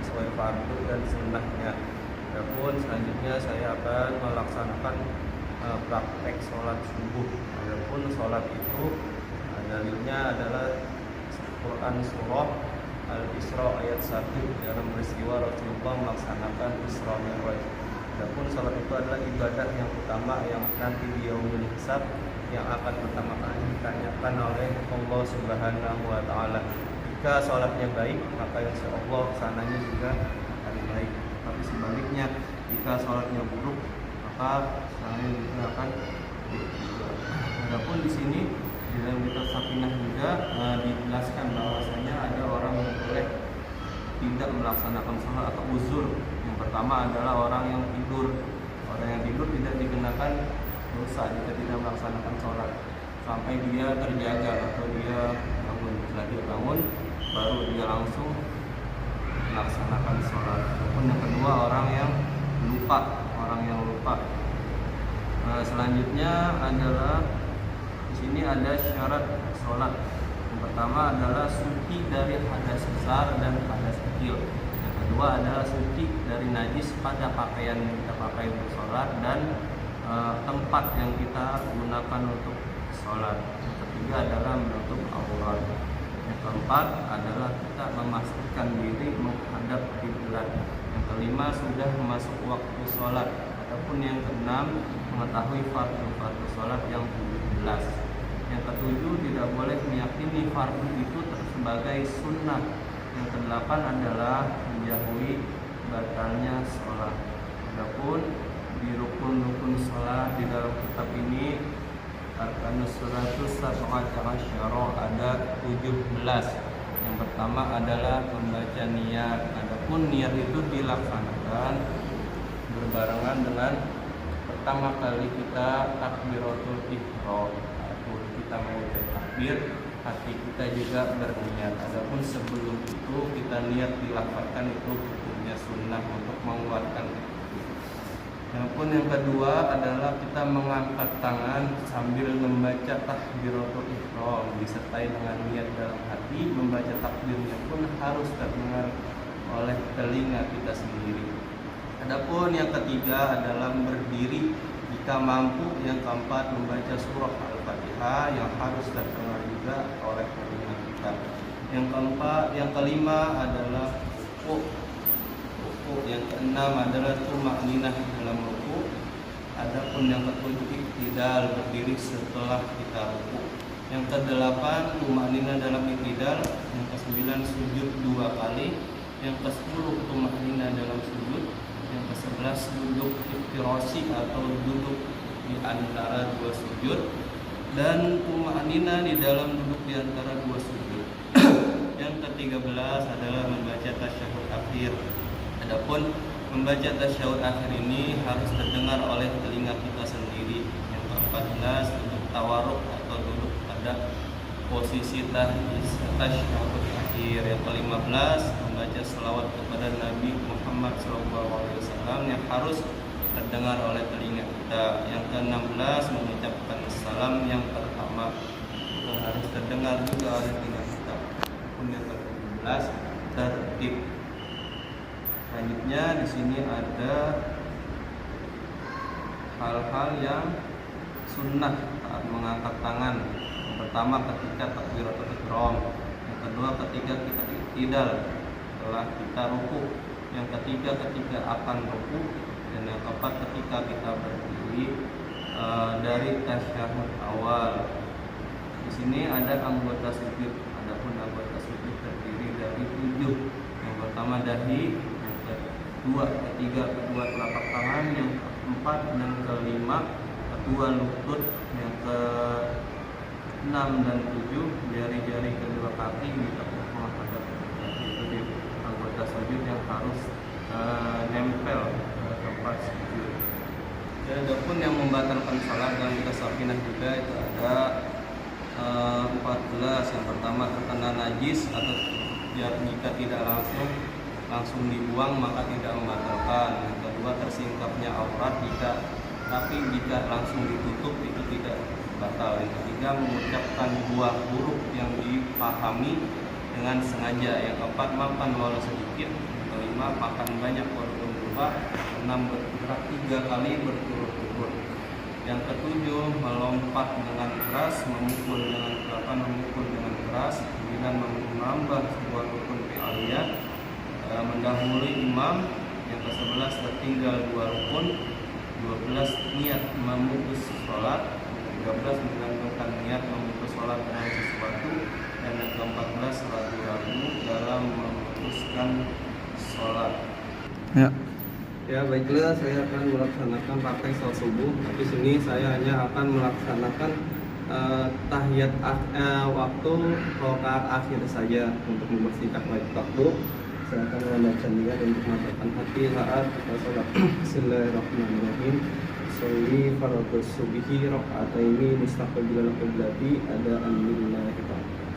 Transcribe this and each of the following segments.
sesuai fardu dan sunnahnya. Adapun selanjutnya saya akan melaksanakan praktek sholat subuh. Adapun sholat itu dalilnya adalah Quran surah Al-Isra ayat 1 dalam peristiwa Rasulullah melaksanakan Isra Mi'raj. Adapun sholat itu adalah ibadah yang utama yang nanti di yaumul hisab yang akan pertama kali ditanyakan oleh Allah Subhanahu wa taala. Jika sholatnya baik, maka insya Allah sananya juga akan baik. Tapi sebaliknya, jika sholatnya buruk, maka sananya juga akan buruk. Adapun di sini di dalam kitab Safinah juga dijelaskan bahwasanya ada orang yang boleh tidak melaksanakan sholat atau uzur. Yang pertama adalah orang yang tidur. Orang yang tidur tidak dikenakan dosa jika tidak melaksanakan sholat sampai dia terjaga atau dia bangun. Setelah dia bangun, baru dia langsung melaksanakan sholat. Ataupun yang kedua orang yang lupa. Selanjutnya adalah di sini ada syarat sholat. Yang pertama adalah suci dari hadas besar dan hadas kecil. Yang kedua adalah suci dari najis pada pakaian yang kita pakai untuk sholat dan tempat yang kita gunakan untuk sholat. Yang ketiga adalah menutup aurat. Yang keempat adalah kita memastikan diri menghadap kiblat. Yang kelima sudah masuk waktu sholat. Ataupun yang keenam mengetahui fardu sholat yang 17. Yang ketujuh tidak boleh meyakini fardu itu sebagai sunnah. Yang kedelapan adalah menjauhi batalnya sholat. Adapun di rukun-rukun sholat di dalam kitab ini Arkanus Sholatus Sab'asyara ada 17. Yang pertama adalah membaca niat. Adapun niat itu dilaksanakan berbarengan dengan pertama kali kita takbiratul ihram. Kita mengucap takbir, hati kita juga berniat. Adapun sebelum itu kita niat dilafalkan, itu hukumnya sunnah untuk menguatkan. Adapun yang kedua adalah kita mengangkat tangan sambil membaca takbiratul ihram disertai dengan niat dalam hati. Membaca takbirnya pun harus terdengar oleh telinga kita sendiri. Adapun yang ketiga adalah berdiri jika mampu. Yang keempat membaca surah Al-Fatihah yang harus terdengar juga oleh telinga kita. Yang kelima adalah ruku. Yang keenam adalah tumakninah dalam ruku. Adapun yang ketujuh iktidal, berdiri setelah kita ruku. Yang kedelapan tumakninah dalam iktidal. Yang kesembilan sujud 2 kali. Yang ke-10 tumakninah dalam sujud. Yang ke-11 duduk iftirasi atau duduk di antara 2 sujud. Dan tumakninah di dalam duduk di antara 2 sujud. Yang ke-13 adalah membaca tasyahud akhir. Adapun membaca tasyahud akhir ini harus terdengar oleh telinga kita sendiri. Yang ke-14 duduk tawarruk atau duduk pada posisi tasyahud akhir. Yang ke-15 membaca selawat kepada Nabi Muhammad SAW yang harus terdengar oleh telinga kita. Yang ke-16 mengucapkan salam yang pertama itu harus terdengar juga oleh telinga kita. Yang ke-17 tertib. Selanjutnya di sini ada hal-hal yang sunnah saat mengangkat tangan. Yang pertama ketika takbiratul ihram. Yang kedua ketika kita iktidal setelah kita ruku. Yang ketiga ketika akan ruku. Dan yang keempat ketika kita berdiri dari tasyahud awal. Di sini ada anggota sujud. Adapun anggota sujud terdiri dari 7. Yang pertama dahi, yang kedua, ketiga, kedua telapak tangan, yang keempat dan kelima kedua lutut, yang ke-6 dan 7 jari-jari kedua kaki ditekuk menghadap kiblat. Itu di anggota sujud yang harus nempel ke tempat sujud. Dan adapun yang membatalkan salat dalam kitab Safinah juga itu ada 14. Yang pertama terkena najis atau jika tidak langsung dibuang maka tidak membatalkan. Yang kedua tersingkapnya aurat tapi jika langsung ditutup itu tidak batal. Yang ketiga mengucapkan buah huruf yang dipahami dengan sengaja. Yang keempat makan walau sedikit. kelima makan banyak walaupun lupa, 6 bergerak 3 kali berturut-turut. Yang ketujuh melompat dengan keras, memukul dengan keras. 9 menambah sebuah rukun fi'aliyah, mendahului imam. Yang ke-11 tertinggal 2 rukun. 12 niat memutus sholat. 13 menggantungkan niat memutus sholat dengan sesuatu. Dan yang ke-14 ragu-ragu dalam memutuskan sholat. Ya baiklah, saya akan melaksanakan praktek sholat subuh. Tapi sini saya hanya akan melaksanakan tahiyat waktu rakaat akhir saja untuk membersihkan waktu. Saya akan membaca niat untuk memantapkan hati saat kita sholat. Bismillahirrahmanirrahim. Sholli fardhu subhi raka'ataini mustaqbilal qiblati ada lillahi ta'ala.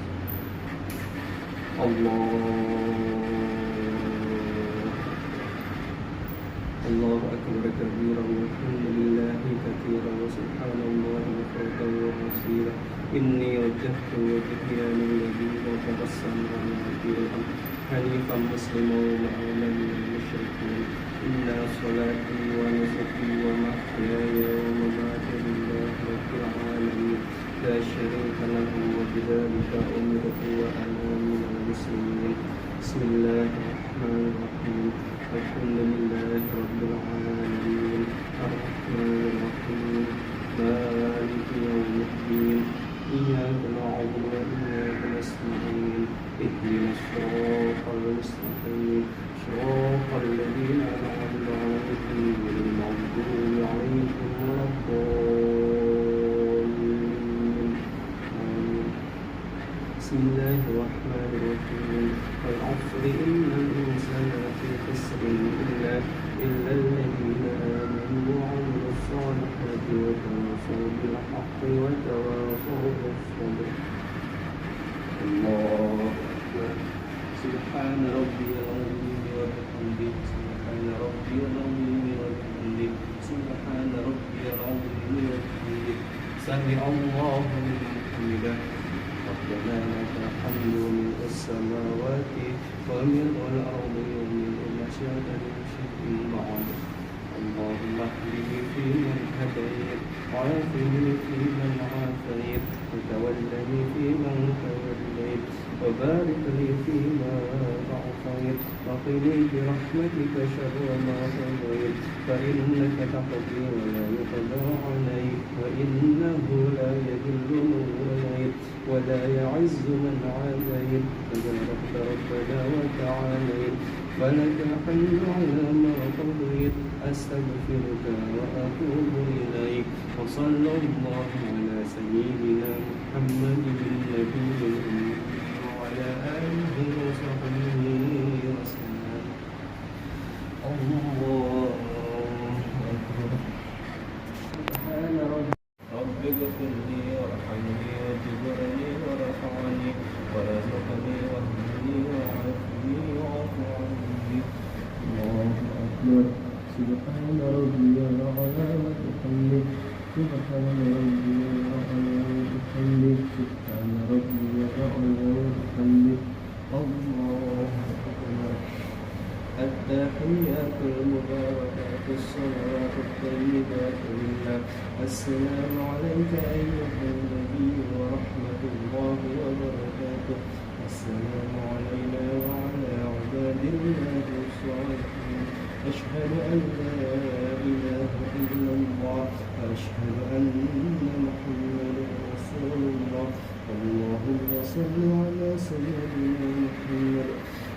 Allahu akbar kabiran walhamdulillahi katsiran wa subhanallahi bukratan wa asila. Inni wajjahtu wajhiya lilladzi fatara as-samawati wal ardh hanifan musliman wa ma ana minal musyrikin. Inna sholati wa nusuki wa mahyaya wa mamati lillahi rabbil alamin la syarika lahu wa bidzalika umirtu wa ana minal muslimin. Bismillahirrahmanirrahim. Alhamdulillahi rabbil alamin arrahmanir rahim maliki yaumiddin iyyaka na'budu wa iyyaka nasta'in ihdinas siratal mustaqim siratal ladzina an'amta 'alaihim ghairil maghdubi 'alaihim waladdallin. Amin. Bismillahirrahmanirrahim. Wal 'asri innal insana lafi khusr illa alladhina amanu wa 'amilus solihati wa tawasaw bil haqqi wa tawasaw bis sabr. Allahu akbar. Subhana rabbiyal 'azim wa bihamdihi. Subhana rabbiyal 'azim wa bihamdihi. Subhana rabbiyal 'azim wa bihamdihi. Sami Allahu liman hamidah. ربنا لك الحمد ملء السماوات وملء الأرض وملء ما شئت من شيء بعد. اللهم اهدني فيمن هديت وعافني فيمن عافيت وتولني فيمن توليت وبارك لي فيما أعطيت وقني برحمتك شر ما قضيت فإنك تقضي ولا يقضى عليك وإنه لا يذل من وليت ولا يعز من عاديت تباركت ربنا وتعاليت فلك الحمد على ما قضيت أستغفرك وأتوب إليك. وصلى الله على سيدنا محمد النبي الأمي وعلى آله وصحبه وسلم. الله أكبر. سبحان ربي رب اغفر لي وارحمني واجبرني ورفعني ورزقني واهدني وعافني واعف عني. الله أكبر. سبحان ربي الأعلى وبحمده. سبحان ربي الأعلى وبحمده. سبحان ربي الأعلى وبحمده. الله أكبر. التحيات المباركات الصلوات الطيبات لله. السلام عليك أيها النبي ورحمة الله وبركاته. السلام علينا وعلى عباد الله الصالحين. أشهد أن لا إله إلا الله وأشهد أن محمدا رسول الله. اللهم صل على سيدنا محمد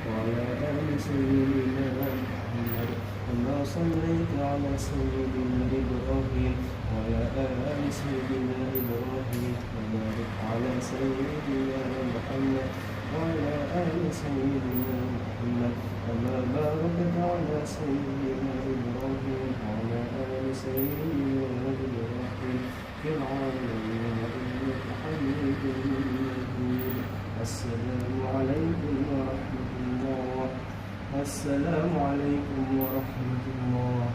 وعلى آل سيدنا محمد كما صليت على سيدنا إبراهيم وعلى آل سيدنا إبراهيم وبارك على سيدنا محمد وعلى آل سيدنا محمد كما باركت على سيدنا إبراهيم وعلى آل سيدنا إبراهيم في العالمين إنك حميد مجيد. السلام عليكم ورحمة الله. السلام عليكم ورحمة الله.